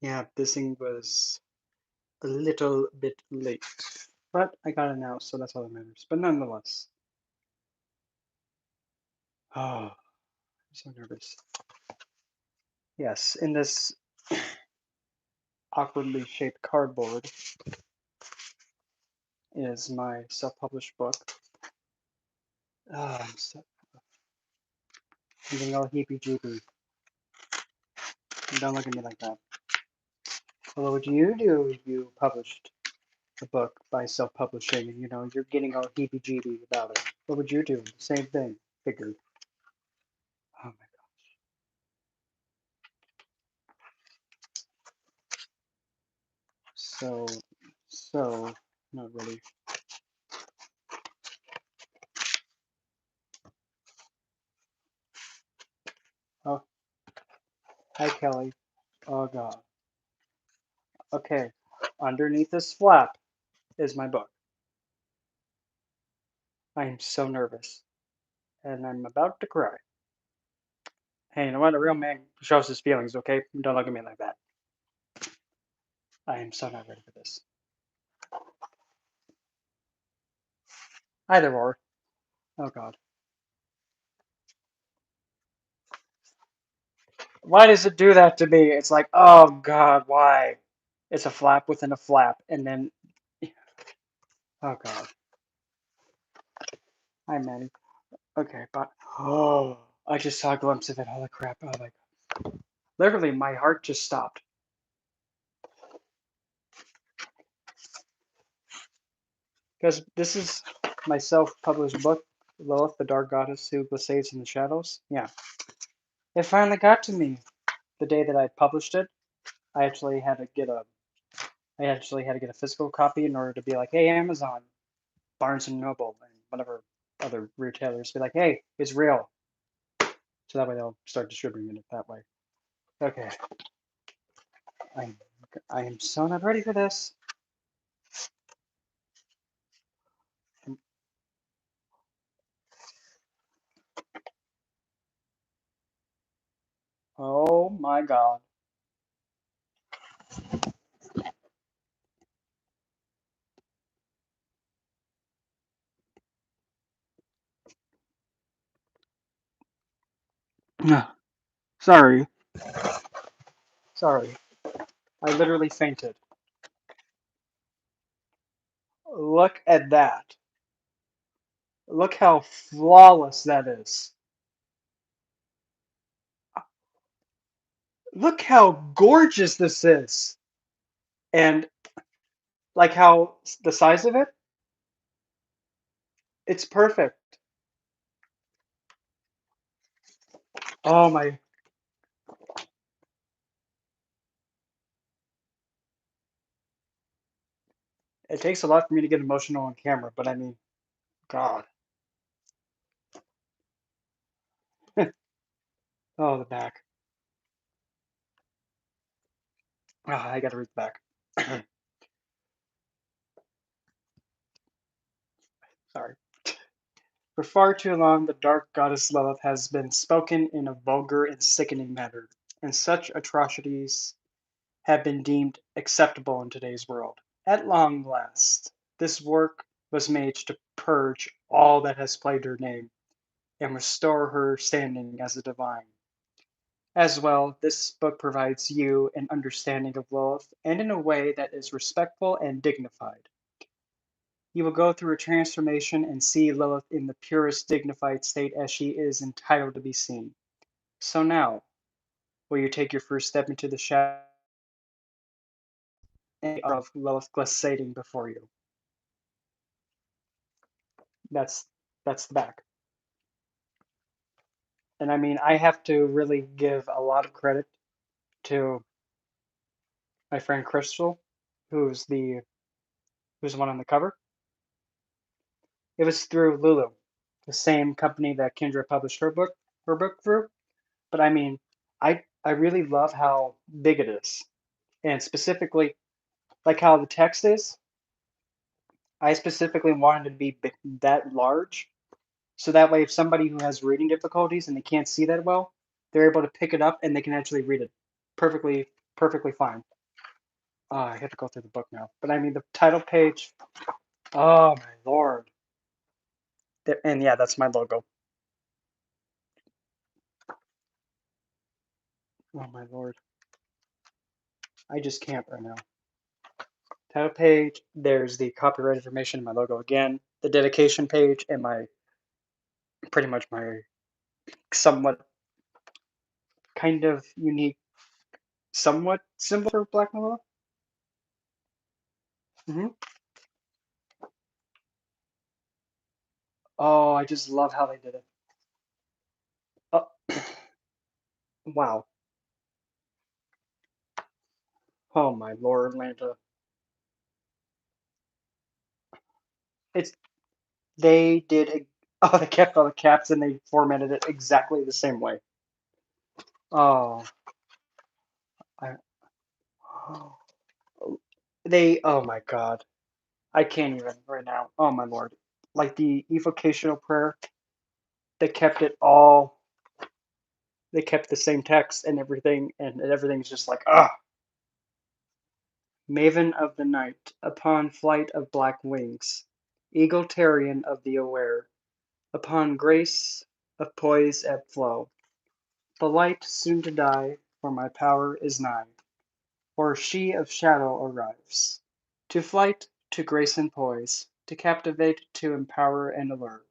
Yeah, this thing was a little bit late, but I got it now, so that's all that matters. But nonetheless, oh, I'm so nervous. Yes, in this awkwardly shaped cardboard is my self-published book. I'm getting all heepy-jeepy. Don't look at me like that. What would you do if you published a book by self-publishing and you're getting all heebie-jeebie about it? What would you do? Same thing. Figured. Oh my god. So, not really. Oh, hi Kelly. Oh god. Okay, underneath this flap is my book. I am so nervous, and I'm about to cry. Hey, you know what? A real man shows his feelings, okay? Don't look at me like that. I am so not ready for this. Either or. Oh god. Why does it do that to me? It's like, oh god, why? It's a flap within a flap, and then, oh god. Hi, Manny. Okay, but oh, I just saw a glimpse of it. Holy crap! Oh my god. Literally, my heart just stopped. Because this is my self-published book, Lilith, the Dark Goddess Who Glissades in the Shadows. Yeah, it finally got to me. The day that I published it, I actually had to get a physical copy in order to be like, hey, Amazon, Barnes and Noble, and whatever other retailers, be like, hey, it's real. So that way they'll start distributing it that way. Okay, I am so not ready for this. Oh my god. Sorry. Sorry. I literally fainted. Look at that. Look how flawless that is. Look how gorgeous this is. And like how the size of it, it's perfect. Oh my. It takes a lot for me to get emotional on camera, but I mean, God. Oh, the back. I gotta read the back. Sorry. For far too long, the dark goddess Lilith has been spoken in a vulgar and sickening manner, and such atrocities have been deemed acceptable in today's world. At long last, this work was made to purge all that has plagued her name and restore her standing as a divine. As well, this book provides you an understanding of Lilith and in a way that is respectful and dignified. You will go through a transformation and see Lilith in the purest dignified state as she is entitled to be seen. So now, will you take your first step into the shadow of Lilith glissading before you? That's that's the back. And I mean, I have to really give a lot of credit to my friend Crystal, who's the one on the cover. It was through Lulu, the same company that Kendra published her book through. But I mean, I really love how big it is, and specifically like how the text is. I specifically wanted it to be that large, so that way, if somebody who has reading difficulties and they can't see that well, they're able to pick it up and they can actually read it perfectly, perfectly fine. I have to go through the book now, but I mean the title page. Oh my lord! And yeah, that's my logo. Oh my lord! I just can't right now. Title page. There's the copyright information, my logo again, the dedication page, and my pretty much my somewhat kind of unique, somewhat symbol for Black Mamba. Hmm. Oh, I just love how they did it. Oh, wow. Oh my lord, Atlanta. It's they did. Oh, they kept all the caps and they formatted it exactly the same way. Oh, I, oh, they. Oh my god, I can't even right now. Oh my lord, like the evocational prayer, they kept it all. They kept the same text and everything's just like ah. Maven of the night, upon flight of black wings, egalitarian of the aware, upon grace of poise ebb flow, the light soon to die, for my power is nigh, for she of shadow arrives. To flight, to grace and poise, to captivate, to empower and allure.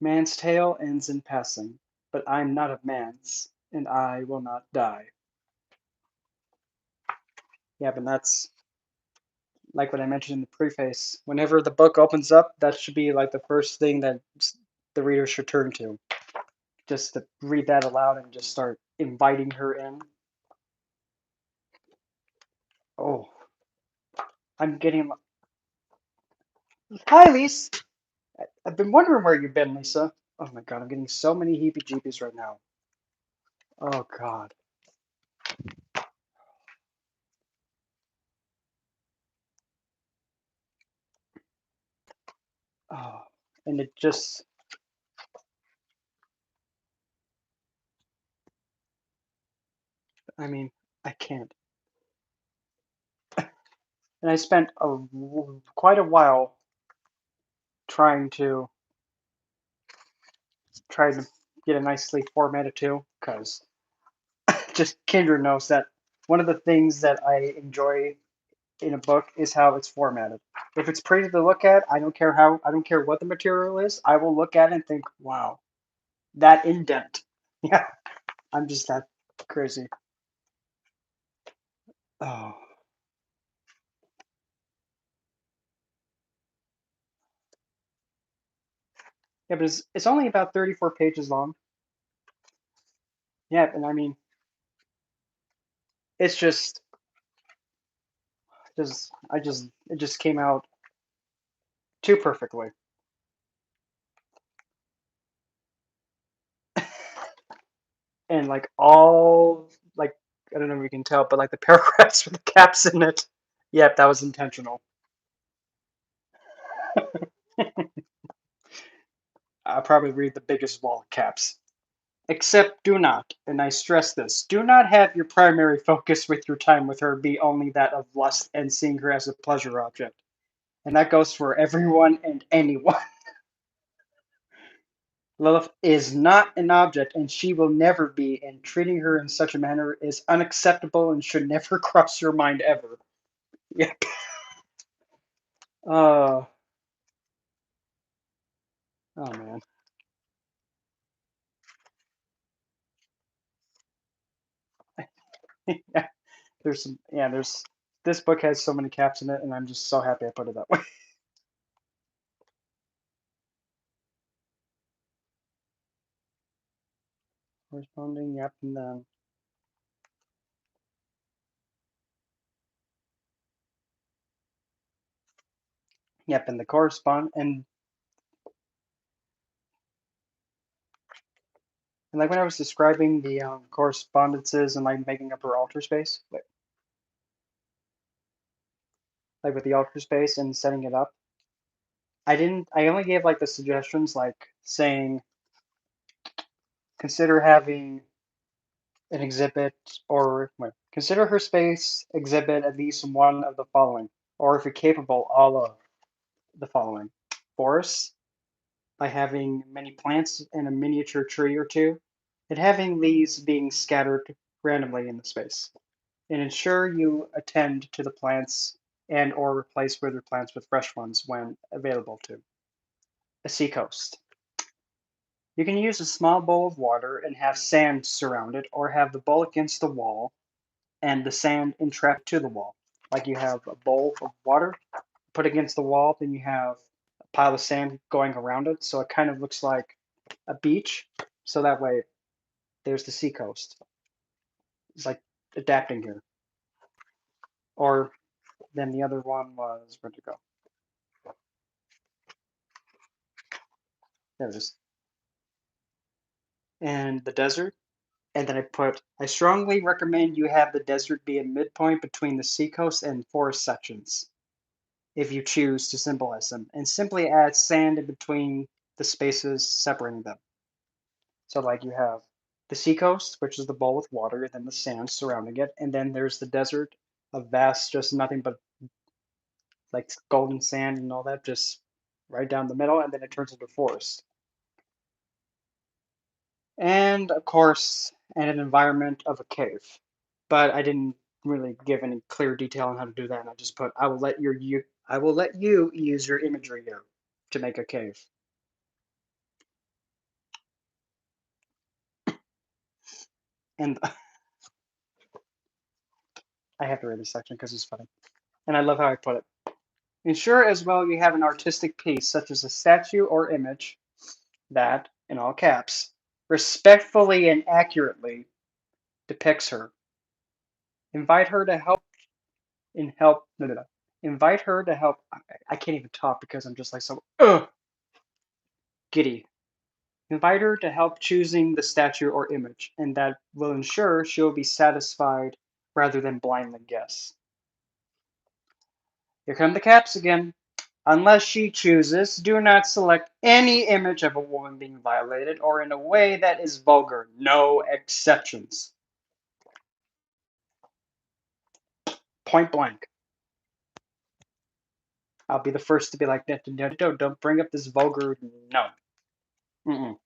Man's tale ends in passing, but I'm not of man's, and I will not die. Yeah, but that's like what I mentioned in the preface. Whenever the book opens up, that should be like the first thing that the reader should turn to. Just to read that aloud and just start inviting her in. Oh, I'm getting. Hi, Lisa. I've been wondering where you've been, Lisa. Oh my god, I'm getting so many heebie-jeebies right now. Oh god. Oh, and it just. I mean, I can't. And I spent quite a while trying to get a nicely formatted too, because just Kendra knows that one of the things that I enjoy in a book is how it's formatted. If it's pretty to look at, I don't care what the material is, I will look at it and think, wow, that indent. Yeah, I'm just that crazy. Oh, yeah, but it's only about 34 pages long. Yeah, and I mean, it's it just came out too perfectly. And like all like I don't know if you can tell, but like the paragraphs with the caps in it. Yep, that was intentional. I'll probably read the biggest wall of caps. Except do not, and I stress this, do not have your primary focus with your time with her be only that of lust and seeing her as a pleasure object. And that goes for everyone and anyone. Lilith is not an object, and she will never be, and treating her in such a manner is unacceptable and should never cross your mind ever. Yep. Uh, oh man. Yeah, there's this book has so many caps in it, and I'm just so happy I put it that way. Corresponding, yep, and then yep, and the correspond and like when I was describing the correspondences and like making up her altar space, like with the altar space and setting it up, I didn't. I only gave like the suggestions, like saying consider having. an exhibit, or wait, consider her space exhibit at least one of the following, or if you're capable, all of the following. Forests, by having many plants and a miniature tree or two, and having leaves being scattered randomly in the space. And ensure you attend to the plants and or replace withered plants with fresh ones when available to. A seacoast. You can use a small bowl of water and have sand surround it, or have the bowl against the wall and the sand entrapped to the wall. Like you have a bowl of water put against the wall, then you have a pile of sand going around it, so it kind of looks like a beach. So that way, there's the seacoast. It's like adapting here. Or then the other one was where'd it go? There it is. And the desert. And then I strongly recommend you have the desert be a midpoint between the seacoast and forest sections, if you choose to symbolize them, and simply add sand in between the spaces separating them. So, like, you have the seacoast, which is the bowl with water, and then the sand surrounding it, and then there's the desert, a vast, just nothing but like golden sand and all that, just right down the middle, and then it turns into forest. And of course, an environment of a cave. But I didn't really give any clear detail on how to do that, and I just put I will let you use your imagery here to make a cave. And I have to read this section because it's funny. And I love how I put it. Ensure as well you have an artistic piece, such as a statue or image, that, in all caps, respectfully and accurately depicts her. Invite her to help in help no, no, no. Invite her to help. I can't even talk because I'm just like so giddy. Invite her to help choosing the statue or image, and that will ensure she'll be satisfied rather than blindly guess. Here come the caps again. Unless she chooses, do not select any image of a woman being violated or in a way that is vulgar. No exceptions. Point blank. I'll be the first to be like, don't bring up this vulgar. No. Mm-mm.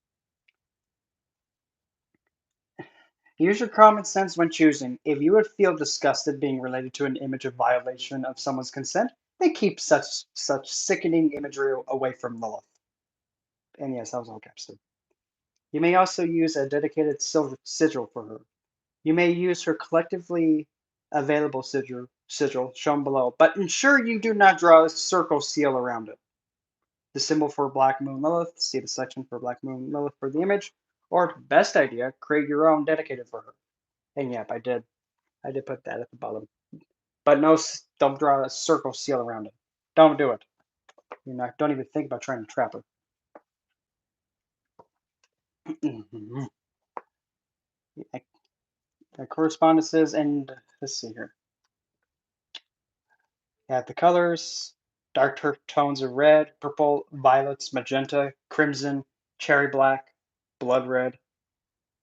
Use your common sense when choosing. If you would feel disgusted being related to an image of violation of someone's consent, then keep such sickening imagery away from Lilith. And yes, that was all caps too. You may also use a dedicated silver sigil for her. You may use her collectively available sigil shown below, but ensure you do not draw a circle seal around it. The symbol for Black Moon Lilith, see the section for Black Moon Lilith for the image, or best idea, create your own dedicated for her. And yep, I did. I did put that at the bottom. But no, don't draw a circle seal around it. Don't do it. Don't even think about trying to trap her. Correspondences, and let's see here. You have the colors, dark tones of red, purple, violets, magenta, crimson, cherry black, blood red,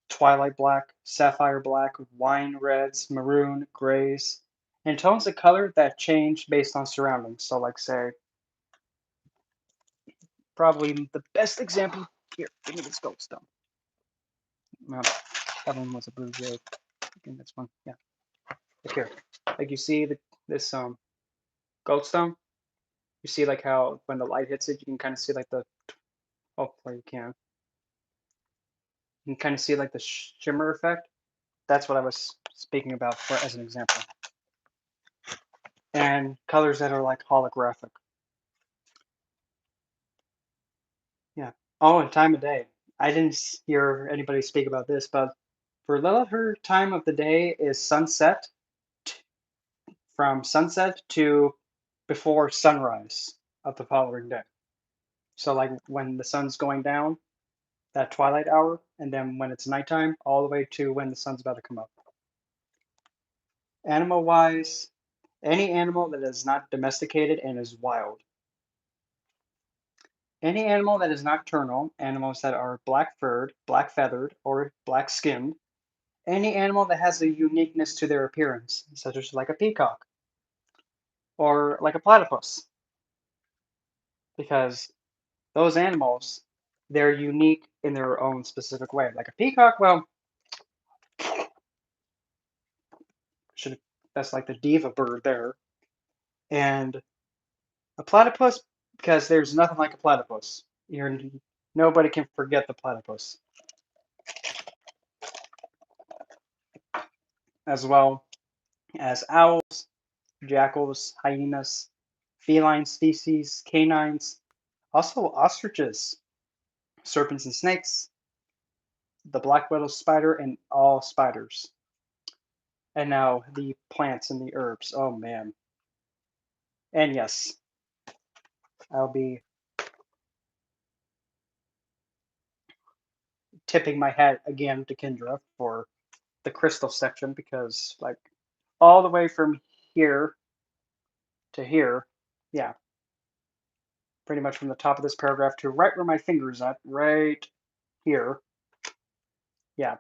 twilight black, sapphire black, wine reds, maroon, grays, and tones of color that change based on surroundings. So, like, say, probably the best example here. Give me this gold stone. No, that one was a blue jade. I think that's one. Yeah, like here. Like you see this gold stone. You see like how when the light hits it, you can kind of see like the hopefully you can kind of see like the shimmer effect. That's what I was speaking about for as an example. And colors that are like holographic. Yeah. Oh, and time of day. I didn't hear anybody speak about this, but for Lilith, her time of the day is sunset, from sunset to before sunrise of the following day. So, like when the sun's going down, that twilight hour, and then when it's nighttime, all the way to when the sun's about to come up. Animal wise, any animal that is not domesticated and is wild. Any animal that is nocturnal, animals that are black furred, black feathered, or black skinned, Any animal that has a uniqueness to their appearance, such as like a peacock or like a platypus, because those animals, they're unique in their own specific way. Like a peacock, well, should that's like the diva bird there, and a platypus because there's nothing like a platypus. Nobody can forget the platypus, as well as owls, jackals, hyenas, feline species, canines, also ostriches, serpents and snakes, the black widow spider, and all spiders. And now the plants and the herbs. Oh man. And yes, I'll be tipping my hat again to Kendra for the crystal section because, like, all the way from here to here, yeah, pretty much from the top of this paragraph to right where my finger's at, right here, yeah,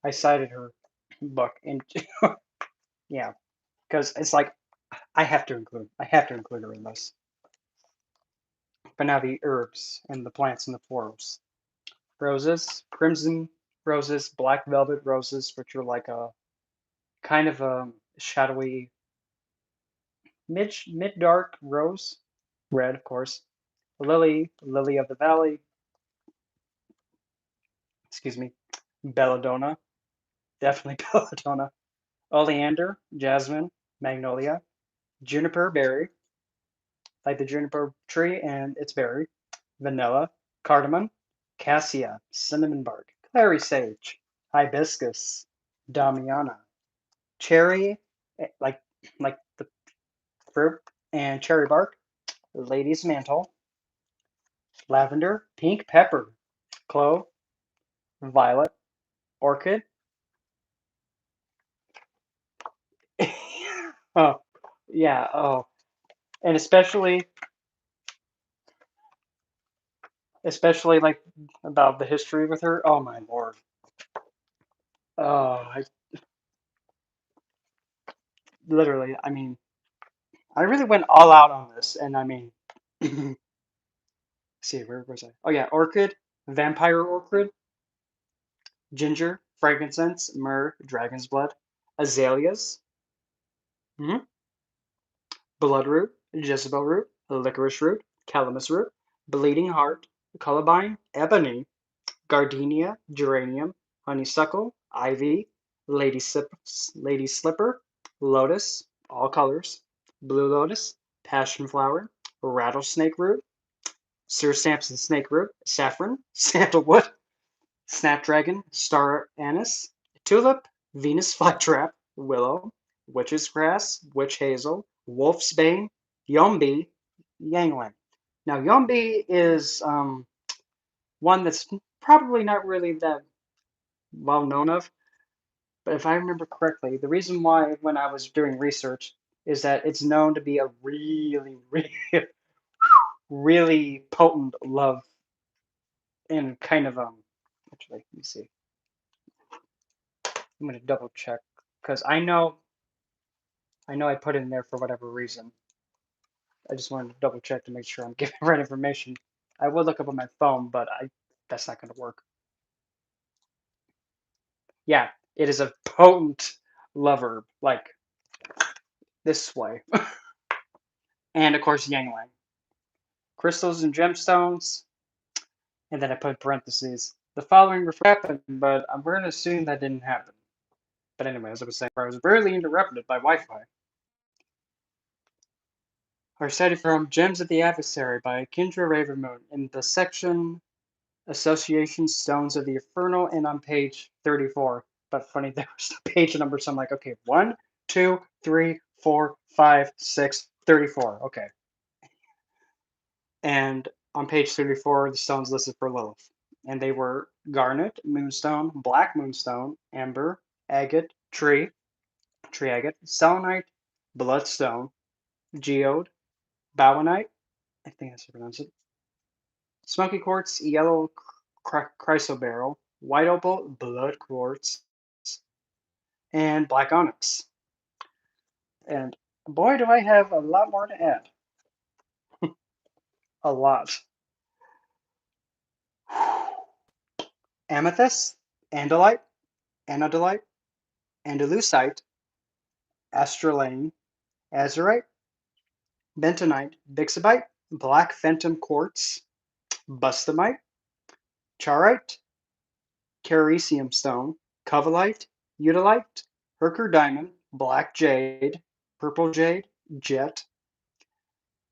I cited her book, and yeah, because it's like I have to include her in this. But now the herbs and the plants and the florals. Roses, crimson roses, black velvet roses, which are like a kind of a shadowy mid dark rose, red of course. Lily of the valley, excuse me, belladonna, definitely belladonna. Oleander, jasmine, magnolia, juniper berry, like the juniper tree and its berry, vanilla, cardamom, cassia, cinnamon bark, clary sage, hibiscus, damiana, cherry, like the fruit, and cherry bark, lady's mantle, lavender, pink pepper, clove, violet, orchid. Oh, yeah. Oh, and especially like about the history with her. Oh my lord. Oh, literally. I mean, I really went all out on this, and I mean, see, where was I? Oh yeah, orchid, vampire orchid, ginger, frankincense, myrrh, dragon's blood, azaleas, mhm, bloodroot, Jezebel root, licorice root, calamus root, bleeding heart, columbine, ebony, gardenia, geranium, honeysuckle, ivy, lady slipper, lotus, all colors, blue lotus, passion flower, rattlesnake root, Sir Sampson snake root, saffron, sandalwood, snapdragon, star anise, tulip, Venus flytrap, willow, witch's grass, witch hazel, wolf's bane, yombi, yangling. Now, yombi is one that's probably not really that well known of, but if I remember correctly, the reason why when I was doing research is that it's known to be a really, really, really potent love and kind of actually let me see. I'm gonna double check because I know I put it in there for whatever reason. I just wanted to double check to make sure I'm giving the right information. I would look up on my phone, but I that's not gonna work. Yeah, it is a potent lover, like this way. And of course Yangling. Crystals and gemstones, and then I put parentheses. The following happened, but I'm going to assume that didn't happen. But anyway, as I was saying, I was rarely interrupted by Wi-Fi. Our study from Gems of the Adversary by Kendra Ravenmoon in the section Association Stones of the Infernal and on page 34. But funny, there was the page number, so I'm like, okay, 1, 2, 3, 4, 5, 6, 34. Okay. And on page 34, the stones listed for Lilith. And they were garnet, moonstone, black moonstone, amber, agate, tree agate, selenite, bloodstone, geode, bowenite, I think that's how you pronounce it, smoky quartz, yellow chrysoberyl, white opal, blood quartz, and black onyx. And boy, do I have a lot more to add. A lot. Amethyst, andalite, anodolite, andalusite, astrolane, azurite, bentonite, bixibite, black phantom quartz, bustamite, chaurite, carycium stone, covalite, eudolite, Herker diamond, black jade, purple jade, jet,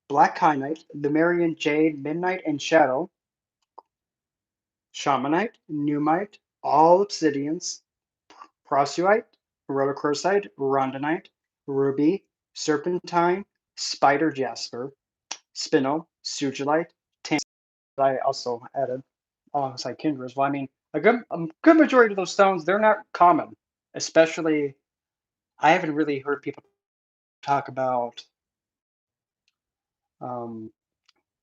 black kyanite, Lemurian jade, midnight and shadow, shamanite, numite, all obsidians, prosuite, rhodochrosite, rondonite, ruby, serpentine, spider jasper, spinel, sugilite, I also added alongside kindreds. Well, I mean, a good majority of those stones, they're not common. Especially, I haven't really heard people talk about um,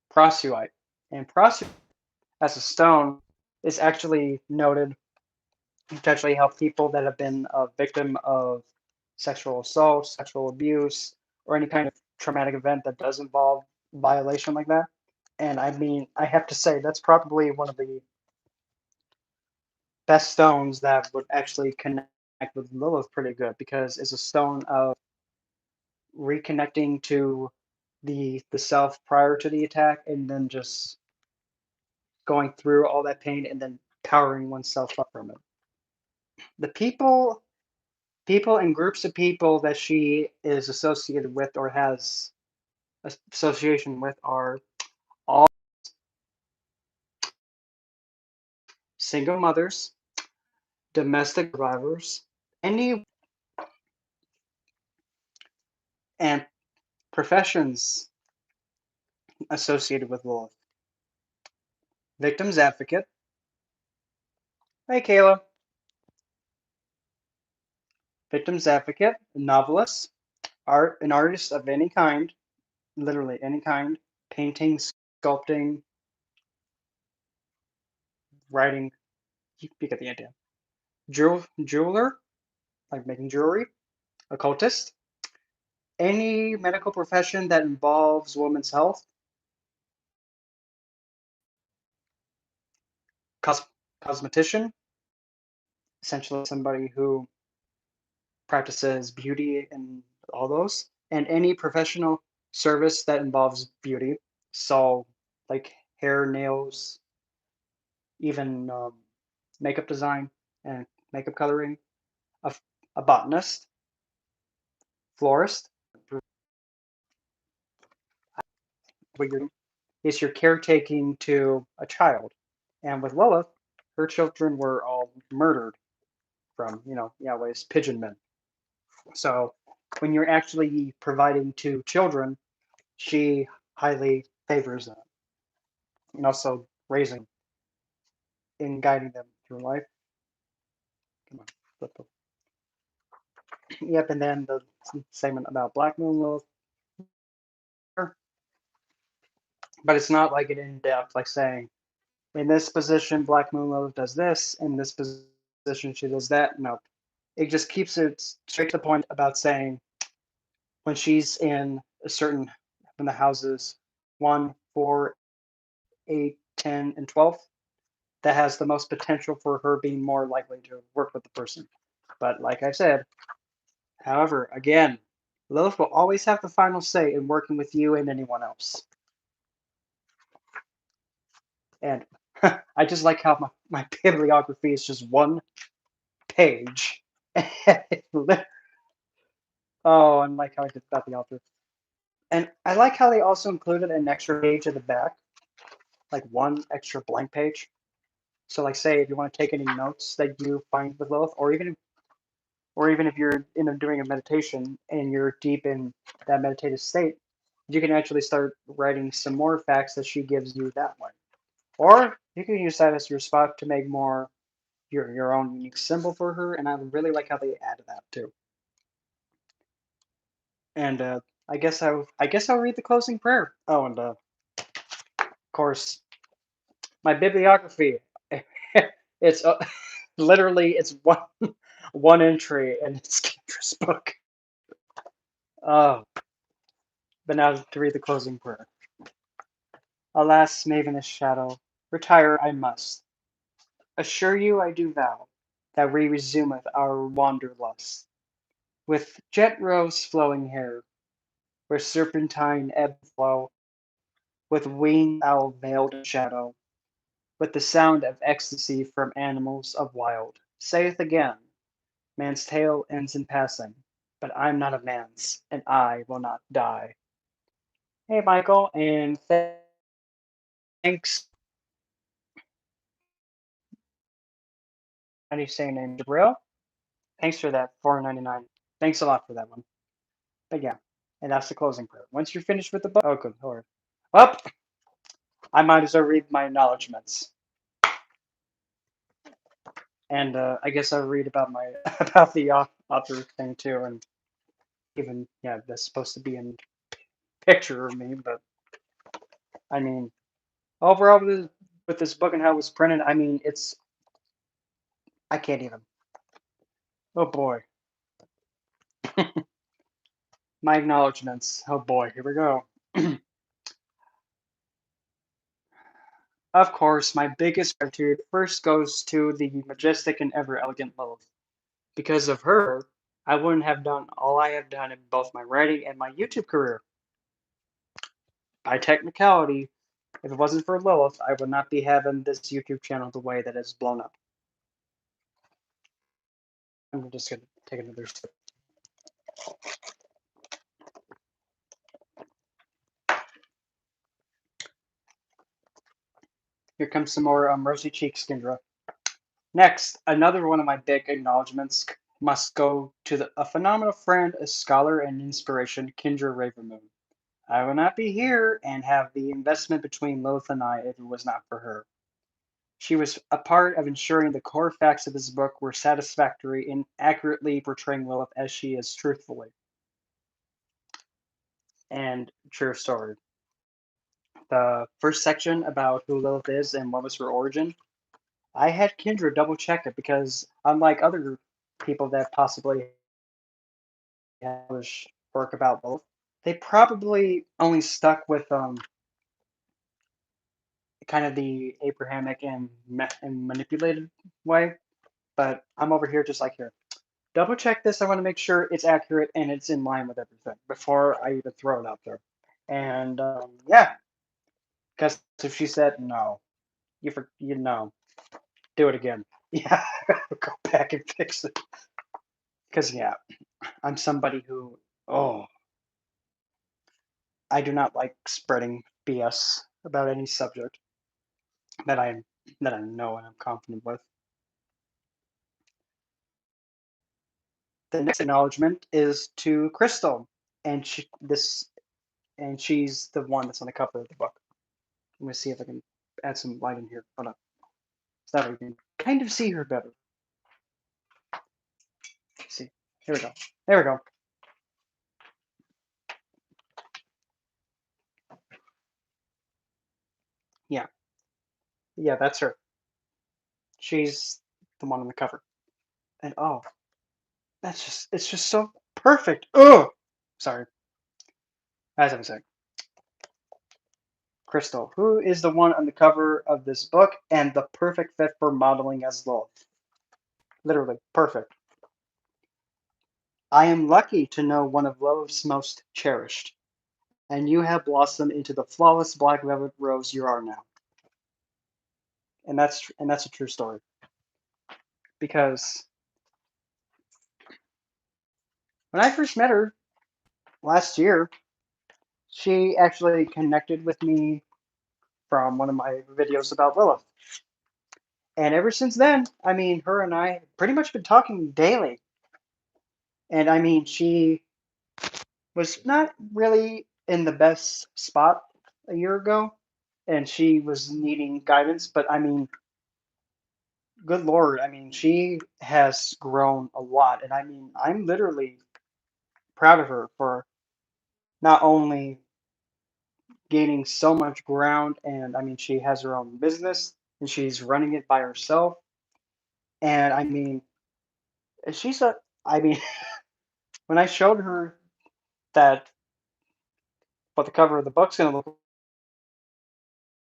prosuite. And prosuite as a stone is actually noted to actually help people that have been a victim of sexual assault, sexual abuse, or any kind of traumatic event that does involve violation like that. And I mean, I have to say, that's probably one of the best stones that would actually connect with Lilith pretty good because it's a stone of reconnecting to the self prior to the attack and then just going through all that pain and then powering oneself up from it. The people and groups of people that she is associated with or has association with are all single mothers, domestic survivors, any and professions associated with Lilith. Victims advocate. Hey, Kayla. Victims advocate, novelist, an artist of any kind, literally any kind, painting, sculpting, writing, you get the idea. Jeweler, like making jewelry, occultist, any medical profession that involves women's health, cos- cosmetician, essentially somebody who practices beauty and all those, and any professional service that involves beauty. So, like hair, nails, even makeup design and makeup coloring, a, a botanist, florist, what you're is you're caretaking to a child. And with Lilith, her children were all murdered from, Yahweh's pigeon men. So when you're actually providing to children, she highly favors that. And also raising and guiding them through life. Come on, flip up. Yep, and then the segment about Black Moon Lilith. But it's not like an in-depth, like saying, in this position, Black Moon Lilith does this, in this position, she does that. No, it just keeps it straight to the point about saying when she's in a certain, in the houses 1, 4, 8, 10, and 12, that has the most potential for her being more likely to work with the person. But like I said, however, again, Lilith will always have the final say in working with you and anyone else. And I just like how my bibliography is just one page. Oh, and like how I did about the author. And I like how they also included an extra page at the back, like one extra blank page. So, like, say if you want to take any notes that you find with Lilith, or even if you're doing a meditation and you're deep in that meditative state, you can actually start writing some more facts that she gives you that way. Or you can use that as your spot to make more your own unique symbol for her. And I really like how they added that too. And I guess I'll read the closing prayer. Oh, and of course, my bibliography. It's literally it's one entry and it's Kendra's book. Oh, but now to read the closing prayer. Alas, Maven shadow, retire I must. Assure you I do vow that we resumeth our wanderlust. With jet rose flowing hair, where serpentine ebb flow, with winged owl veiled in shadow, with the sound of ecstasy from animals of wild, saith again, man's tale ends in passing, but I'm not a man's, and I will not die. Hey, Michael, and thanks. How do you say your name? Jabril? Thanks for that, 4.99. Thanks a lot for that one. But yeah, and that's the closing prayer. Once you're finished with the book, oh good lord. Well, I might as well read my acknowledgments, and I guess I'll read about my about the author thing too, and even yeah, that's supposed to be a picture of me, but I mean, overall with this book and how it was printed, I mean, it's I can't even. Oh boy, my acknowledgments. Oh boy, here we go. Of course, my biggest gratitude first goes to the majestic and ever elegant Lilith. Because of her, I wouldn't have done all I have done in both my writing and my YouTube career. By technicality, if it wasn't for Lilith, I would not be having this YouTube channel the way that it's blown up. I'm just gonna take another sip. Here comes some more rosy cheeks, Kendra. Next, another one of my big acknowledgments must go to a phenomenal friend, a scholar, and inspiration, Kendra Ravenmoon. I would not be here and have the investment between Lilith and I if it was not for her. She was a part of ensuring the core facts of this book were satisfactory in accurately portraying Lilith as she is truthfully. And true story. The first section about who Lilith is and what was her origin, I had Kendra double check it because, unlike other people that possibly have work about Lilith, they probably only stuck with kind of the Abrahamic and manipulated way. But I'm over here just like here. Double check this. I want to make sure it's accurate and it's in line with everything before I even throw it out there. And yeah, because if she said no, you know, do it again. Yeah, go back and fix it. Because yeah, I'm somebody who I do not like spreading BS about any subject that I that I know and I'm confident with. The next acknowledgement is to Crystal, and she's the one that's on the cover of the book. I'm gonna see if I can add some light in here. Hold on. So that we can kind of see her better. Let's see. Here we go. There we go. Yeah. Yeah, that's her. She's the one on the cover. And oh, it's just so perfect. Oh, sorry. As I was saying, Crystal, who is the one on the cover of this book and the perfect fit for modeling as Lilith. Literally perfect. I am lucky to know one of Lilith's most cherished, and you have blossomed into the flawless black velvet rose you are now. And that's a true story because when I first met her last year, she actually connected with me from one of my videos about Lilith. And ever since then, I mean, her and I pretty much been talking daily. And I mean, she was not really in the best spot a year ago, and she was needing guidance. But I mean, good Lord, I mean, she has grown a lot. And I mean, I'm literally proud of her for not only gaining so much ground, and I mean, she has her own business and she's running it by herself. And I mean, she's a. I mean, when I showed her that what the cover of the book's gonna look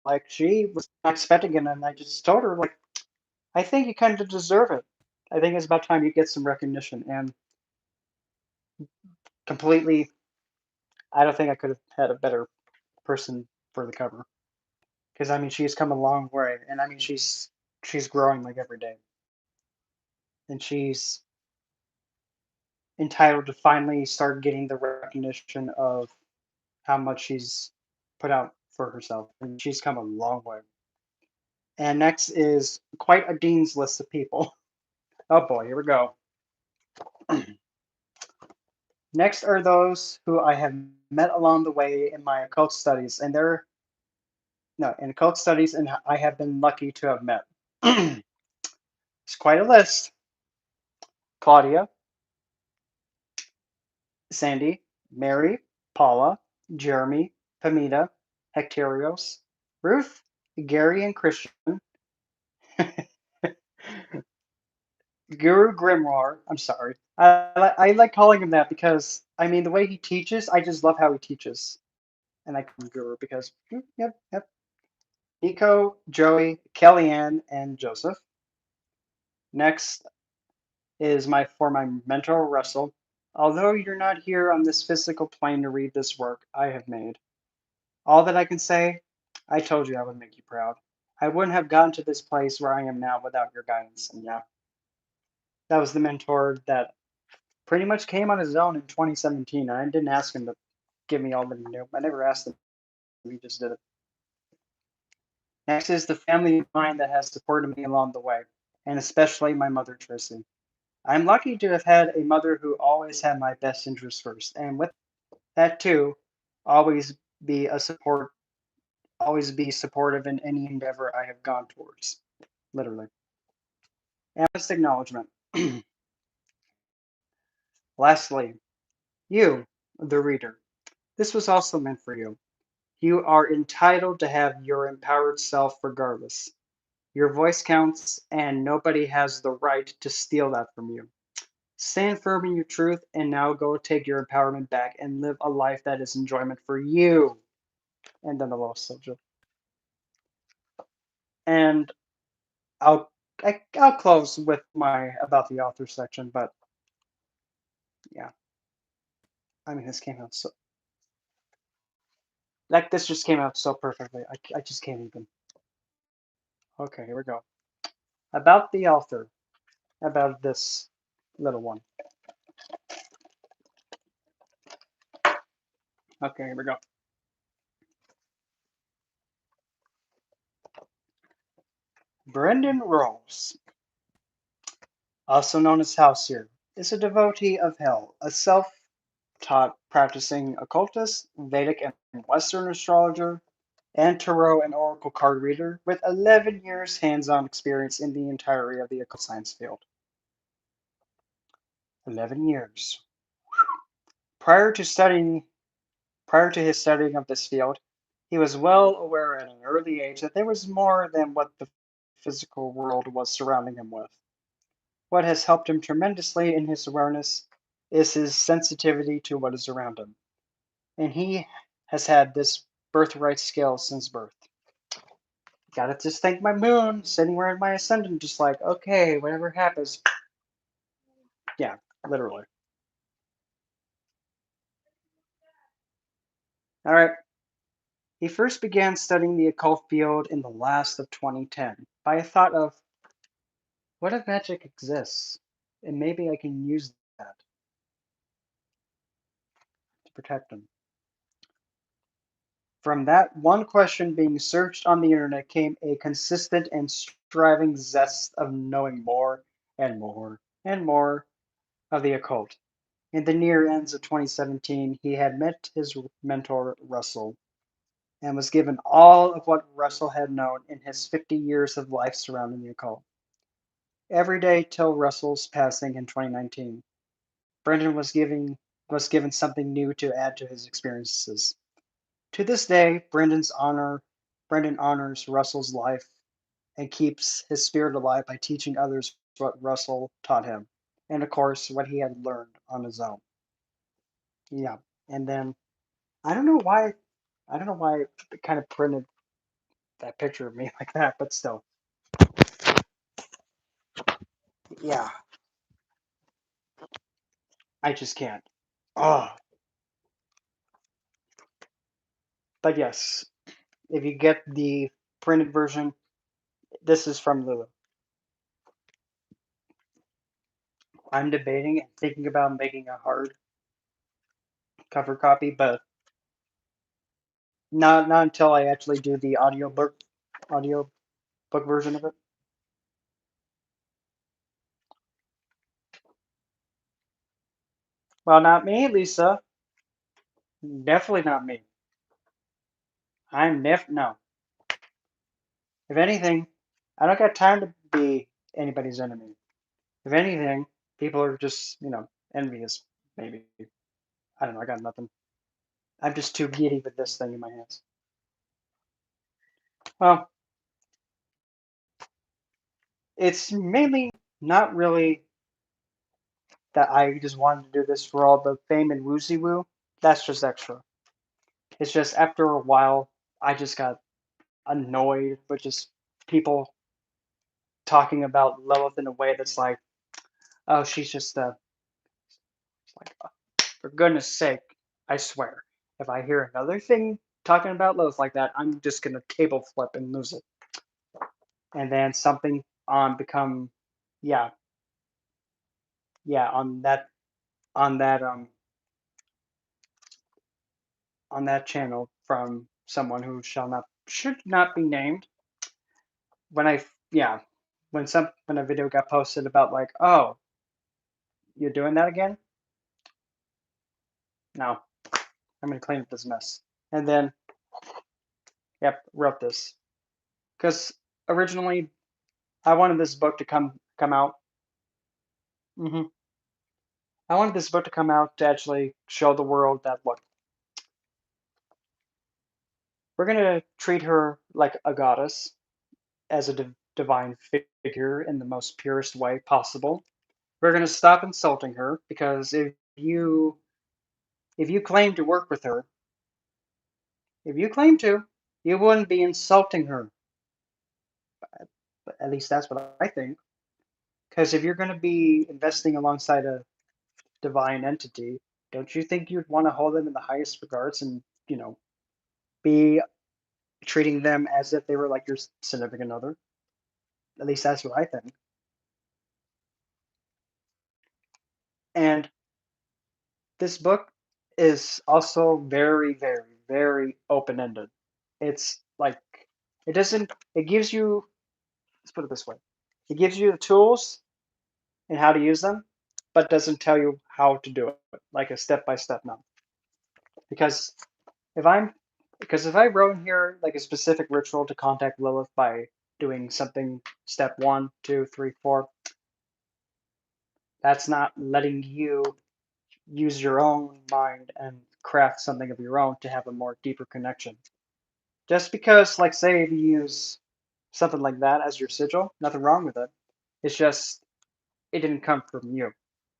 like, she was not expecting it, and I just told her like, I think you kind of deserve it. I think it's about time you get some recognition. And completely, I don't think I could have had a better person for the cover. Because I mean, she's come a long way, and I mean, she's growing like every day, and she's entitled to finally start getting the recognition of how much she's put out for herself, and she's come a long way. And next is quite a dean's list of people. Oh boy, here we go. Next are those who I have met along the way in my occult studies, and they're no in occult studies, and I have been lucky to have met. It's quite a list. Claudia, Sandy, Mary, Paula, Jeremy, Pamita, Hectorios, Ruth, Gary, and Christian, Guru Grimoire. I'm sorry. I like calling him that because, I mean, the way he teaches, I just love how he teaches. And I call him Guru because, yep, yep. Nico, Joey, Kellyanne, and Joseph. Next is my mentor, Russell. Although you're not here on this physical plane to read this work I have made, all that I can say, I told you I would make you proud. I wouldn't have gotten to this place where I am now without your guidance. And yeah, that was the mentor that pretty much came on his own in 2017. I didn't ask him to give me all that he knew. I never asked him. He just did it. Next is the family of mine that has supported me along the way, and especially my mother, Tracy. I'm lucky to have had a mother who always had my best interests first, and with that too, always be a support, always be supportive in any endeavor I have gone towards, literally. And just acknowledgement. Lastly, you, the reader. This was also meant for you. You are entitled to have your empowered self regardless. Your voice counts, and nobody has the right to steal that from you. Stand firm in your truth, and now go take your empowerment back and live a life that is enjoyment for you. And then a little subject. And I'll I'll close with my about the author section, but yeah, I mean this came out so like this just came out so perfectly. I just can't even. Okay, here we go. About the author, about this little one. Okay, here we go. Brendan Rolls, also known as Halcyon, is a devotee of hell, a self-taught practicing occultist, Vedic and Western astrologer, and tarot and oracle card reader with 11 years hands-on experience in the entirety of the occult science field. 11 years. Prior to studying Prior to his studying of this field, he was well aware at an early age that there was more than what the physical world was surrounding him with. What has helped him tremendously in his awareness is his sensitivity to what is around him. And he has had this birthright skill since birth. Gotta just thank my moon sitting where in my ascendant, just like, okay, whatever happens. Yeah, literally. All right. He first began studying the occult field in the last of 2010 by a thought of, what if magic exists? And maybe I can use that to protect him. From that one question being searched on the internet came a consistent and striving zest of knowing more and more and more of the occult. In the near ends of 2017, he had met his mentor, Russell, and was given all of what Russell had known in his 50 years of life surrounding the occult. Every day till Russell's passing in 2019, Brendan was given something new to add to his experiences. To this day, Brendan honors Russell's life and keeps his spirit alive by teaching others what Russell taught him, and of course what he had learned on his own. Yeah, and then I don't know why I don't know why it kind of printed that picture of me like that, but still, yeah, I just can't. Oh, but yes, if you get the printed version, this is from Lilith. I'm debating and thinking about making a hard cover copy, but not until I actually do the audio book version of it. Well, not me, Lisa. Definitely not me. No. If anything, I don't got time to be anybody's enemy. If anything, people are just, envious, maybe. I don't know, I got nothing. I'm just too giddy with this thing in my hands. Well, it's mainly not really that I just wanted to do this for all the fame and woozy woo. That's just extra. It's just after a while, I just got annoyed with just people talking about Lilith in a way that's like, oh, she's just like, for goodness sake, I swear, if I hear another thing talking about Lilith like that, I'm just gonna table flip and lose it. And then something become, yeah, yeah, on that on that channel from someone who should not be named. When I yeah, when a video got posted about like, oh, you're doing that again? No, I'm gonna clean up this mess. And then, yep, wrote this because originally I wanted this book to come out. hmm I wanted this book to come out to actually show the world that look, we're gonna treat her like a goddess, as a divine figure in the most purest way possible. We're gonna stop insulting her because if you claim to work with her, if you claim to, you wouldn't be insulting her. At least that's what I think. Because if you're going to be investing alongside a divine entity, don't you think you'd want to hold them in the highest regards and, be treating them as if they were like your significant other? At least that's what I think. And this book is also very, very, very open ended. It's like, it gives you, let's put it this way, it gives you the tools and how to use them, but doesn't tell you how to do it, like a step by step now. Because if I'm because if I wrote in here like a specific ritual to contact Lilith by doing something step 1, 2, 3, 4, that's not letting you use your own mind and craft something of your own to have a more deeper connection. Just because, like, say if you use something like that as your sigil, nothing wrong with it. It's just it didn't come from you.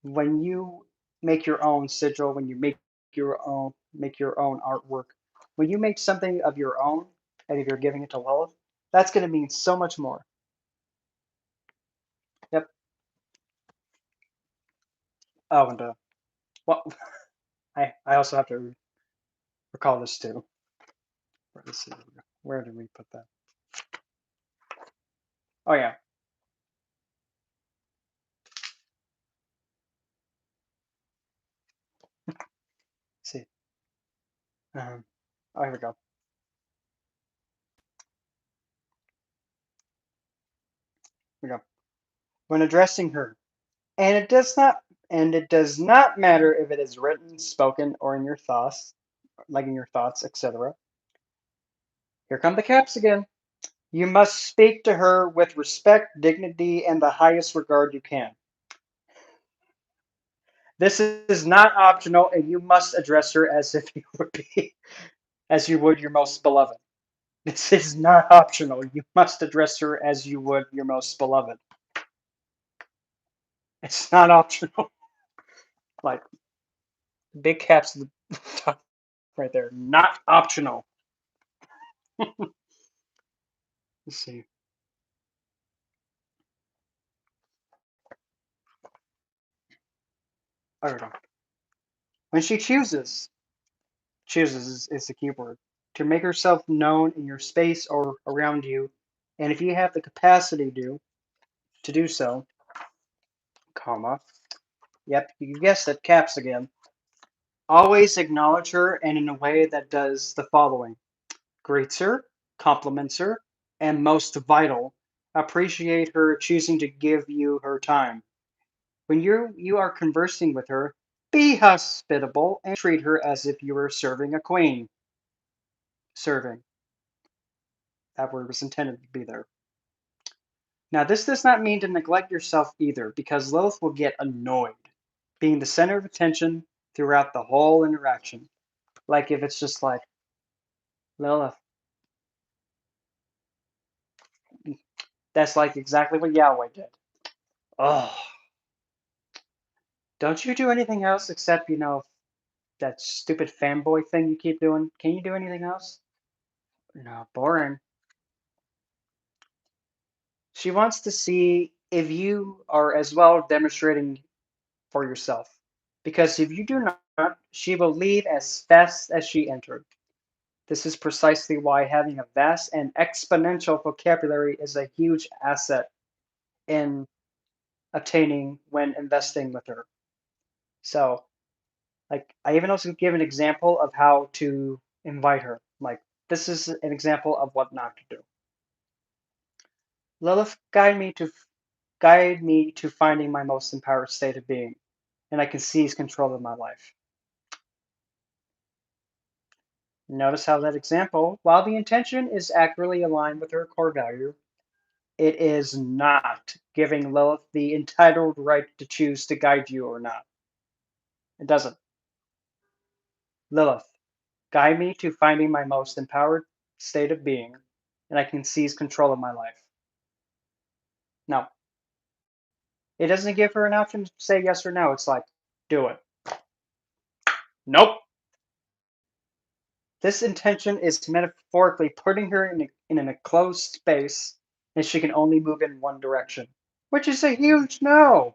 When you make your own sigil, when you make your own artwork, when you make something of your own, and if you're giving it to Lilith, that's going to mean so much more. Yep. Oh, and well, I also have to recall this too. Let's see, where did we put that? Oh yeah. Let's see. Oh, here we go. Here we go. When addressing her, and it does not matter if it is written, spoken, or in your thoughts, like in your thoughts, etc. Here come the caps again. You must speak to her with respect, dignity, and the highest regard you can. This is not optional, and you must address her as if as you would your most beloved. This is not optional. You must address her as you would your most beloved. It's not optional. Like big caps at the top right there. Not optional. Let's see. I don't know. When she chooses is the key word, to make herself known in your space or around you, and if you have the capacity to do so, comma, yep, you guessed it, caps again. Always acknowledge her and in a way that does the following: greets her, compliments her, and most vital, appreciate her choosing to give you her time. When you are conversing with her, be hospitable and treat her as if you were serving a queen. Serving. That word was intended to be there. Now, this does not mean to neglect yourself either, because Lilith will get annoyed being the center of attention throughout the whole interaction. Like if it's just like, Lilith, that's like exactly what Yahweh did. Oh, don't you do anything else except, that stupid fanboy thing you keep doing? Can you do anything else? No, boring. She wants to see if you are as well demonstrating for yourself. Because if you do not, she will leave as fast as she entered. This is precisely why having a vast and exponential vocabulary is a huge asset in obtaining when investing with her. So, like, I even also give an example of how to invite her. Like, this is an example of what not to do. Lilith, guide me to finding my most empowered state of being, and I can seize control of my life. Notice how that example, while the intention is accurately aligned with her core value, it is not giving Lilith the entitled right to choose to guide you or not. It doesn't. Lilith, guide me to finding my most empowered state of being, and I can seize control of my life. No, it doesn't give her an option to say yes or no. It's like, do it. Nope. This intention is metaphorically putting her in an enclosed space, and she can only move in one direction, which is a huge no.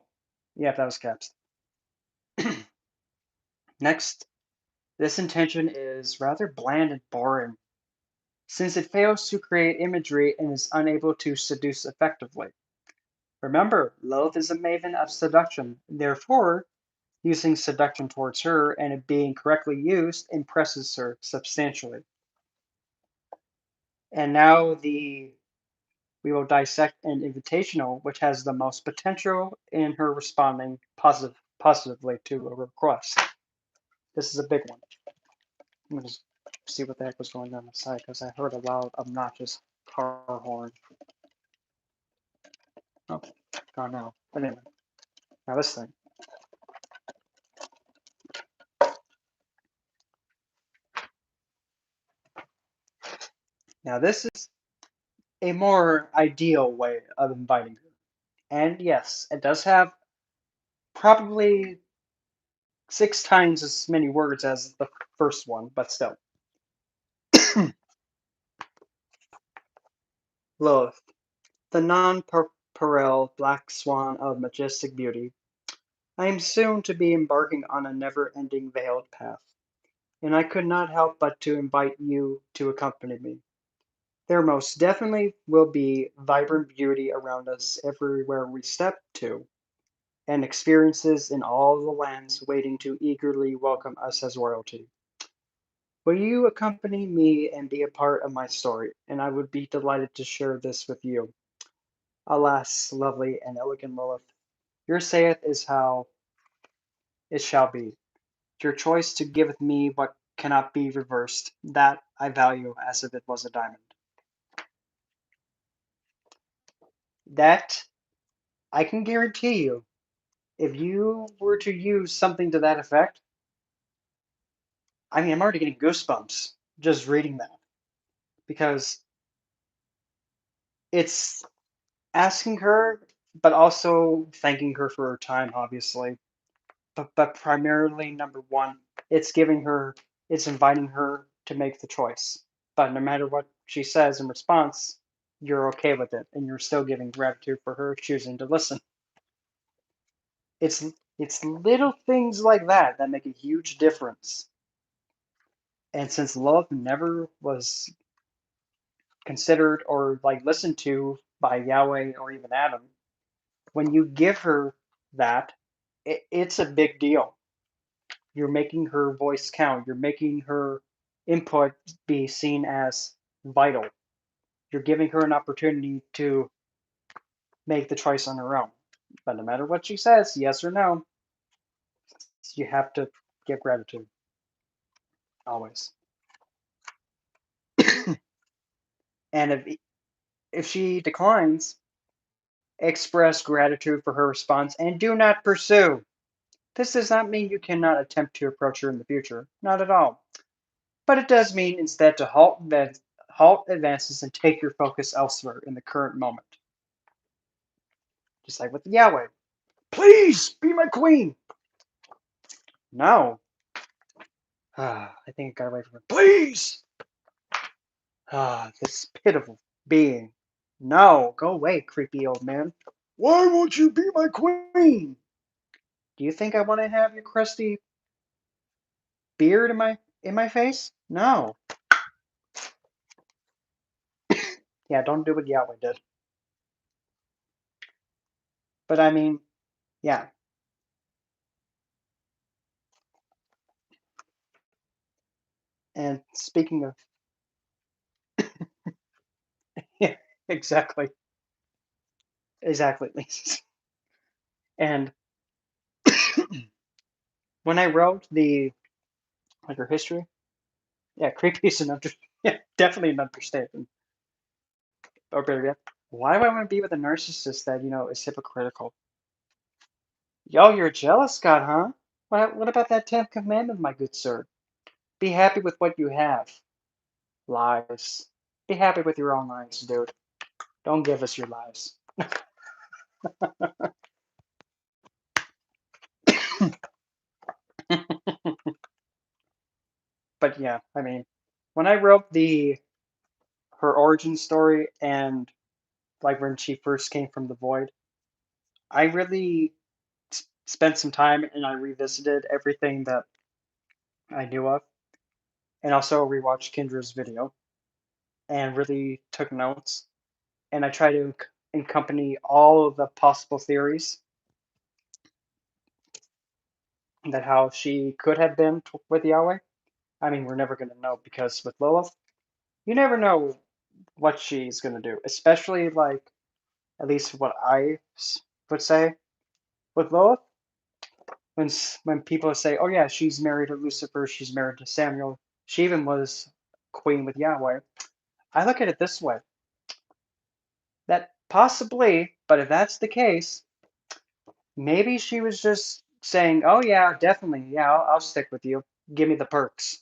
Yeah, that was caps. Next, this intention is rather bland and boring, since it fails to create imagery and is unable to seduce effectively. Remember, Lilith is a maven of seduction, therefore, using seduction towards her and it being correctly used impresses her substantially. And now we will dissect an invitational which has the most potential in her responding positively to a request. This is a big one. I'm gonna just see what the heck was going on inside because I heard a loud, obnoxious car horn. Oh, gone now. But anyway, now this thing. Now this is a more ideal way of inviting her. And yes, it does have probably 6 times as many words as the first one, but still. Lilith, the nonpareil black swan of majestic beauty, I am soon to be embarking on a never-ending veiled path, and I could not help but to invite you to accompany me. There most definitely will be vibrant beauty around us everywhere we step to, and experiences in all the lands waiting to eagerly welcome us as royalty. Will you accompany me and be a part of my story? And I would be delighted to share this with you. Alas, lovely and elegant Lilith, your saith is how it shall be. Your choice to giveth me what cannot be reversed, that I value as if it was a diamond. That I can guarantee you, if you were to use something to that effect, I mean, I'm already getting goosebumps just reading that because it's asking her but also thanking her for her time, obviously. But primarily, number one, it's giving her, it's inviting her to make the choice. But no matter what she says in response, you're okay with it, and you're still giving gratitude for her choosing to listen. It's it's little things like that that make a huge difference. And since love never was considered or like listened to by Yahweh or even Adam, when you give her that, it's a big deal. You're making her voice count. You're making her input be seen as vital. You're giving her an opportunity to make the choice on her own. But no matter what she says, yes or no, you have to give gratitude always. And if she declines, express gratitude for her response and do not pursue. This does not mean you cannot attempt to approach her in the future. Not at all. But it does mean instead to halt advances and take your focus elsewhere in the current moment. Just like with Yahweh. Please be my queen. No. I think I got away from it. Please. This pitiful being. No, go away, creepy old man. Why won't you be my queen? Do you think I want to have your crusty beard in my face? No. Yeah, don't do what Yahweh did. But I mean, yeah. And speaking of, yeah, exactly, exactly. And when I wrote the like her history, yeah, creepy is an under, yeah, definitely an understatement. Or better yet, why do I want to be with a narcissist that is hypocritical? Yo, you're jealous, God, huh? What about that 10th commandment, my good sir? Be happy with what you have. Lies. Be happy with your own lies, dude. Don't give us your lies. But yeah, I mean, when I wrote the her origin story and like when she first came from the void, I really spent some time and I revisited everything that I knew of, and also rewatched Kendra's video and really took notes. And I try to accompany all of the possible theories that how she could have been with Yahweh. I mean, we're never going to know because with Lilith, you never know what she's going to do, especially like at least what would say with Lilith. When people say, "Oh yeah, she's married to Lucifer, she's married to Samuel, she even was queen with Yahweh." I look at it this way: that possibly, but if that's the case, maybe she was just saying, "Oh yeah, definitely, yeah, I'll stick with you. Give me the perks.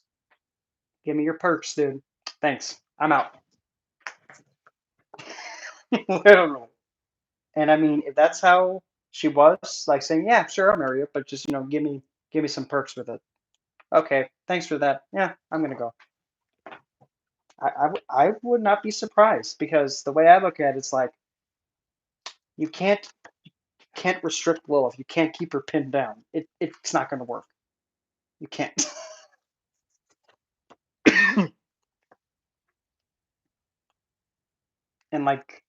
Give me your perks, dude. Thanks. I'm out." Literally. And I mean, if that's how she was, like saying, "Yeah, sure, I'll marry you, but just give me some perks with it." Okay, thanks for that. Yeah, I'm gonna go. I would not be surprised because the way I look at it's like you can't restrict Lilith. You can't keep her pinned down. It's not gonna work. You can't. And like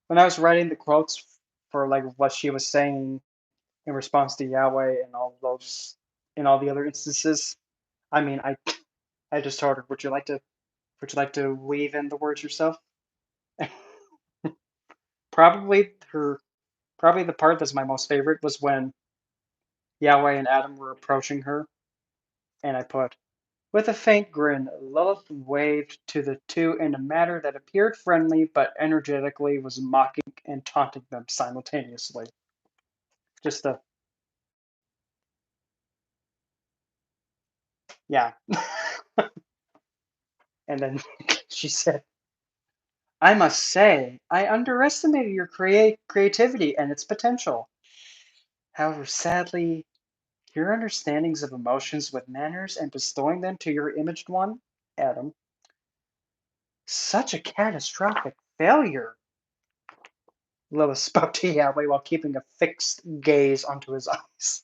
when I was writing the quotes for like what she was saying in response to Yahweh and all those in all the other instances, I mean I just told her, would you like to weave in the words yourself? Probably her probably the part that's my most favorite was when Yahweh and Adam were approaching her, and I put, with a faint grin, Lilith waved to the two in a manner that appeared friendly but energetically was mocking and taunting them simultaneously. Just a, yeah. And then she said, I must say, I underestimated your creativity and its potential. However, sadly, your understandings of emotions with manners and bestowing them to your imaged one, Adam, such a catastrophic failure. Lilith spoke to Yahweh while keeping a fixed gaze onto his eyes.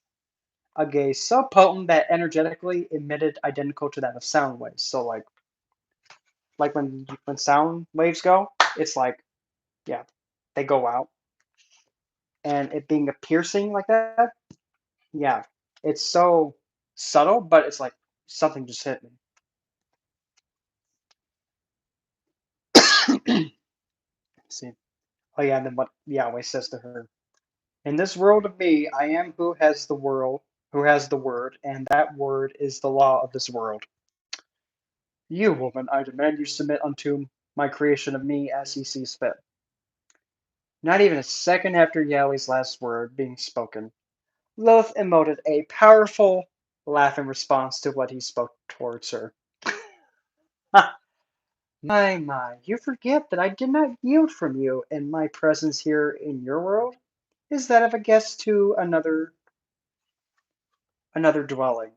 A gaze so potent that energetically emitted identical to that of sound waves. So like when sound waves go, it's like, yeah, they go out. And it being a piercing like that, yeah. It's so subtle, but it's like something just hit me. See. Oh yeah, and then what Yahweh says to her. In this world of me, I am who has the word, and that word is the law of this world. You, woman, I demand you submit unto my creation of me as he sees fit. Not even a second after Yahweh's last word being spoken, Lilith emoted a powerful laugh in response to what he spoke towards her. My, you forget that I did not yield from you, and my presence here in your world is that of a guest to another dwelling.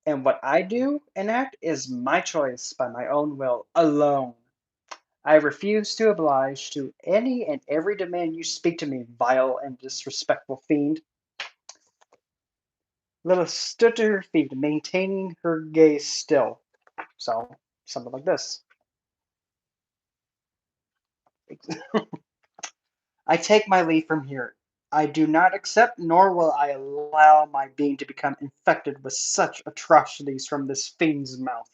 And what I do and act is my choice by my own will alone. I refuse to oblige to any and every demand you speak to me, vile and disrespectful fiend. Lilith stood to her feet, maintaining her gaze still. So, something like this. I take my leave from here. I do not accept, nor will I allow my being to become infected with such atrocities from this fiend's mouth.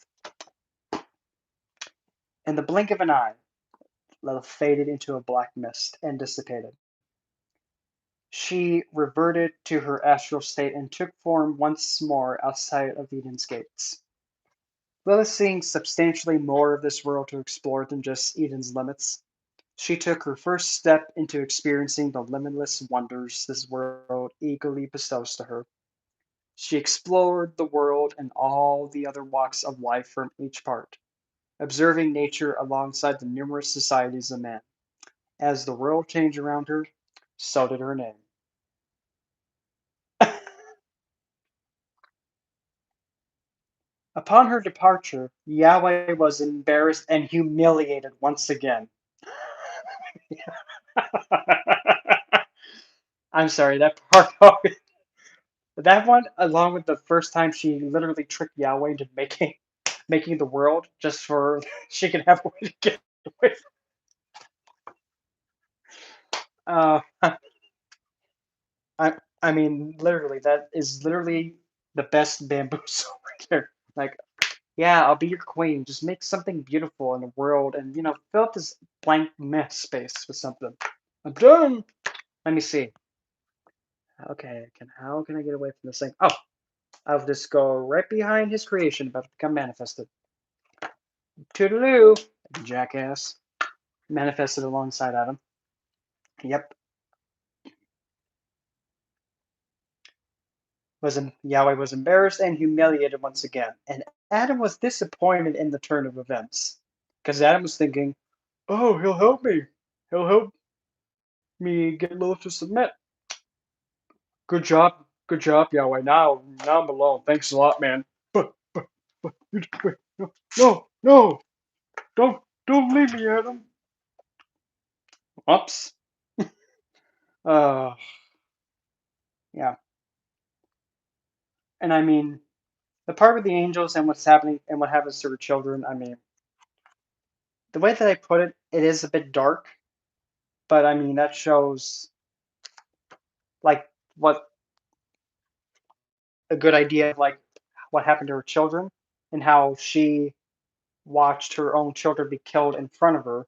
In the blink of an eye, Lilith faded into a black mist and dissipated. She reverted to her astral state and took form once more outside of Eden's gates. Lilith seeing substantially more of this world to explore than just Eden's limits, she took her first step into experiencing the limitless wonders this world eagerly bestows to her. She explored the world and all the other walks of life from each part, observing nature alongside the numerous societies of man. As the world changed around her, so did her name. Upon her departure, Yahweh was embarrassed and humiliated once again. I'm sorry, that part. That one, along with the first time she literally tricked Yahweh into making the world just for she could have a way to get away. Uh, I mean, literally, that is literally the best bamboozle right there. Like, yeah, I'll be your queen. Just make something beautiful in the world, and fill up this blank mess space with something. I'm done. Let me see. Okay, how can I get away from this thing? Oh, I'll just go right behind his creation, about to become manifested. Toodaloo, jackass. Manifested alongside Adam. Yep. Yahweh was embarrassed and humiliated once again, and Adam was disappointed in the turn of events. Because Adam was thinking, oh, he'll help me. He'll help me get Lilith to submit. Good job. Good job, Yahweh. Now I'm alone. Thanks a lot, man. Wait, no, don't leave me, Adam. Oops. Uh, yeah. And I mean, the part with the angels and what's happening and what happens to her children, I mean, the way that I put it, it is a bit dark, but I mean, that shows like what a good idea of like what happened to her children and how she watched her own children be killed in front of her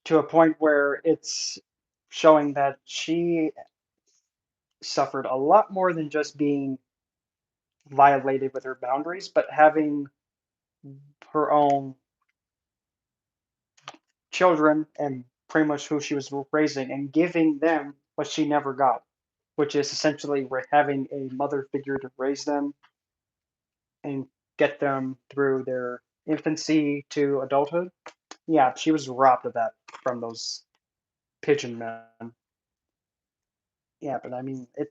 to a point where it's showing that she suffered a lot more than just being violated with her boundaries, but having her own children and pretty much who she was raising and giving them what she never got, which is essentially having a mother figure to raise them and get them through their infancy to adulthood. Yeah, she was robbed of that from those pigeon men. Yeah, but I mean, it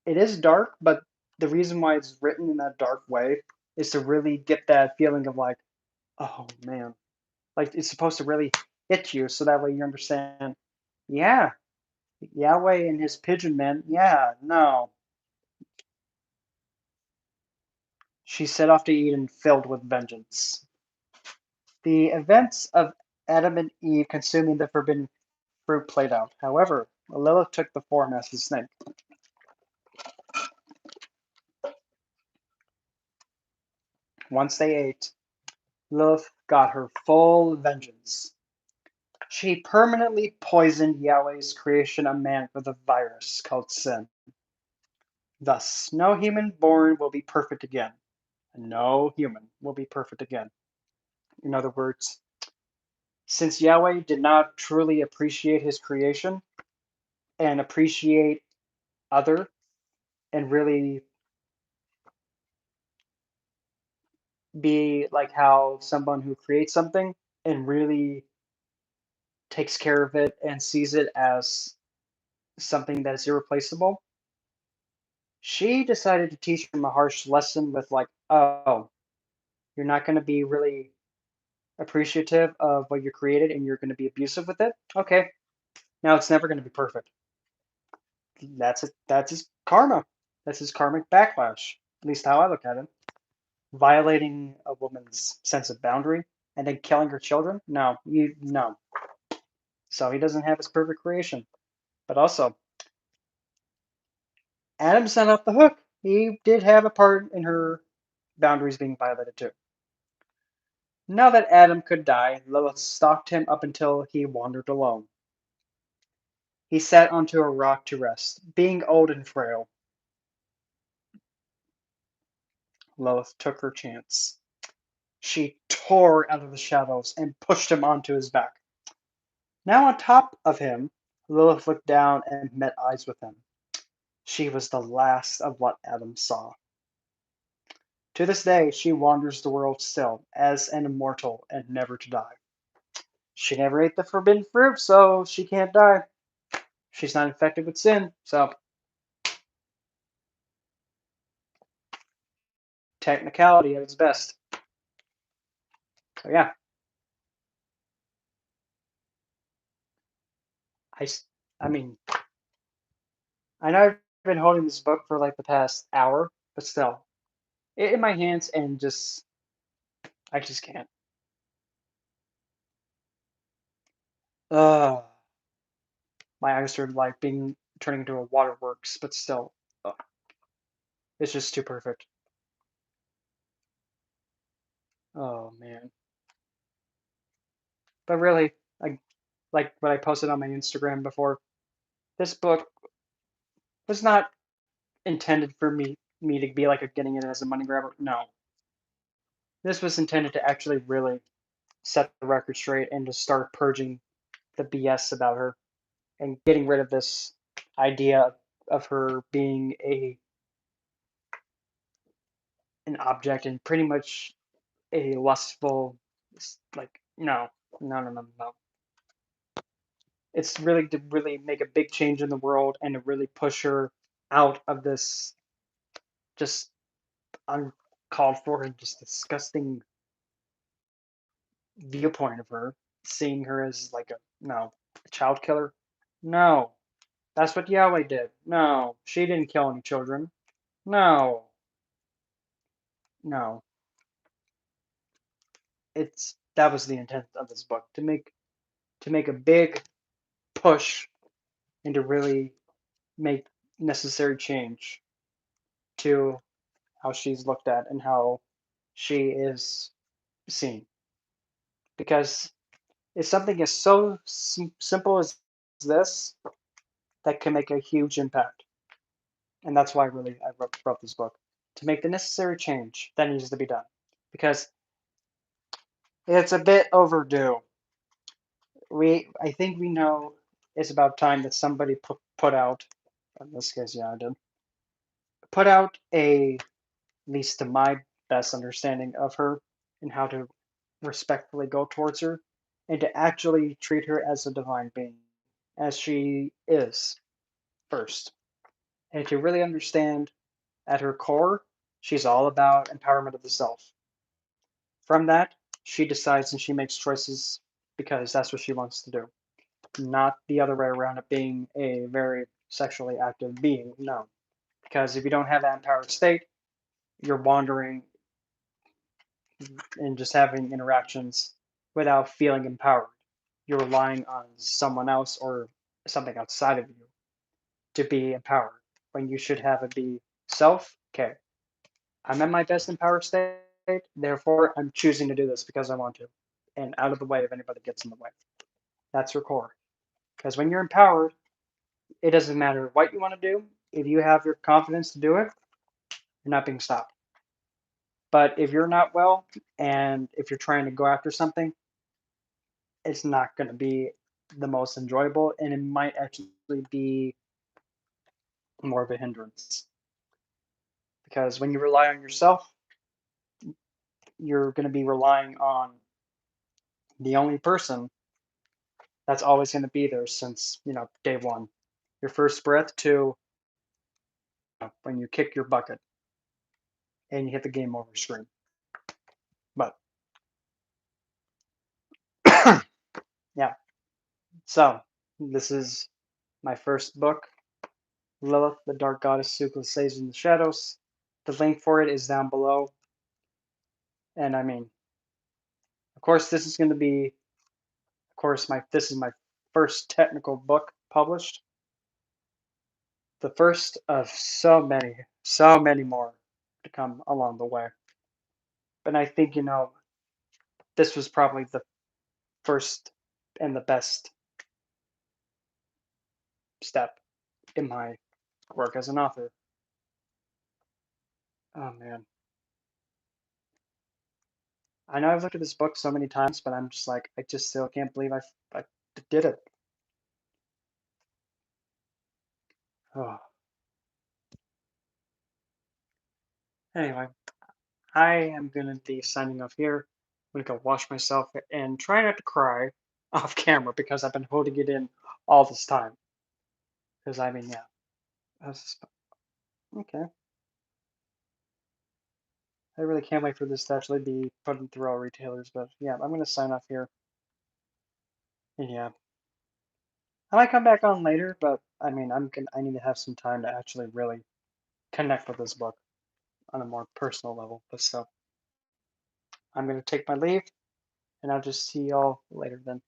is dark, but the reason why it's written in that dark way is to really get that feeling of like, oh man, like it's supposed to really hit you, so that way you understand. Yeah, Yahweh and his pigeon men. Yeah, no. She set off to Eden filled with vengeance. The events of Adam and Eve consuming the forbidden fruit played out. However, Lilith took the form as the snake. Once they ate, Lilith got her full vengeance. She permanently poisoned Yahweh's creation of man with a virus called sin. Thus, no human born will be perfect again. No human will be perfect again. In other words, since Yahweh did not truly appreciate his creation and appreciate other and really be like how someone who creates something and really takes care of it and sees it as something that is irreplaceable, she decided to teach him a harsh lesson with like, oh, you're not going to be really appreciative of what you created and you're going to be abusive with it. Okay, now it's never going to be perfect. That's it. That's his karma. That's his karmic backlash. At least how I look at it. Violating a woman's sense of boundary and then killing her children. No, you no. So he doesn't have his perfect creation. But also, Adam's not off the hook. He did have a part in her boundaries being violated too. Now that Adam could die, Lilith stalked him up until he wandered alone. He sat onto a rock to rest. Being old and frail, Lilith took her chance. She tore out of the shadows and pushed him onto his back. Now on top of him, Lilith looked down and met eyes with him. She was the last of what Adam saw. To this day, she wanders the world still, as an immortal and never to die. She never ate the forbidden fruit, so she can't die. She's not infected with sin, so technicality at its best. So yeah, I, I mean, I know I've been holding this book for like the past hour, but still, in my hands and just, I just can't. Uh, my eyes are like being turning into a waterworks, but still, it's just too perfect. Oh man. But really, like what I posted on my Instagram before, this book was not intended for me to be like a getting it as a money grabber. No. This was intended to actually really set the record straight and to start purging the BS about her and getting rid of this idea of her being a an object and pretty much a lustful like no. It's really to really make a big change in the world and to really push her out of this just uncalled for and just disgusting viewpoint of her, seeing her as like a child killer. No, that's what Yahweh did. No, she didn't kill any children. No, no, it's that was the intent of this book to make a big push and to really make necessary change to how she's looked at and how she is seen. Because if something is so simple as this, that can make a huge impact. And that's why really I wrote this book to make the necessary change that needs to be done. Because it's a bit overdue. I think we know it's about time that somebody put out, in this case, yeah, I did, put out a, at least to my best understanding of her and how to respectfully go towards her and to actually treat her as a divine being, as she is first. And to really understand at her core, she's all about empowerment of the self. From that, she decides and she makes choices because that's what she wants to do. Not the other way around it being a very sexually active being. No. Because if you don't have that empowered state, you're wandering and just having interactions without feeling empowered. You're relying on someone else or something outside of you to be empowered when you should have it be self. Okay, I'm in my best empowered state, therefore I'm choosing to do this because I want to, and out of the way if anybody gets in the way. That's your core. Because when you're empowered, it doesn't matter what you want to do. If you have your confidence to do it, you're not being stopped. But if you're not well, and if you're trying to go after something, it's not going to be the most enjoyable, and it might actually be more of a hindrance. Because when you rely on yourself, you're going to be relying on the only person that's always going to be there since, day one. Your first breath to when you kick your bucket and you hit the game over screen. But yeah, so this is my first book, Lilith, the Dark Goddess who Glissades in the Shadows. The link for it is down below. And I mean, of course, this is going to be, of course, this is my first technical book published. The first of so many more to come along the way. But I think, this was probably the first and the best step in my work as an author. Oh man. I know I've looked at this book so many times, but I'm just like, I just still can't believe I did it. Oh. Anyway, I am going to be signing off here. I'm going to go wash myself and try not to cry off camera because I've been holding it in all this time. Because, I mean, yeah. Okay. I really can't wait for this to actually be put through all retailers. But, yeah, I'm going to sign off here. And, yeah. I might come back on later, but, I mean, I need to have some time to actually really connect with this book on a more personal level. But still, I'm going to take my leave, and I'll just see y'all later then.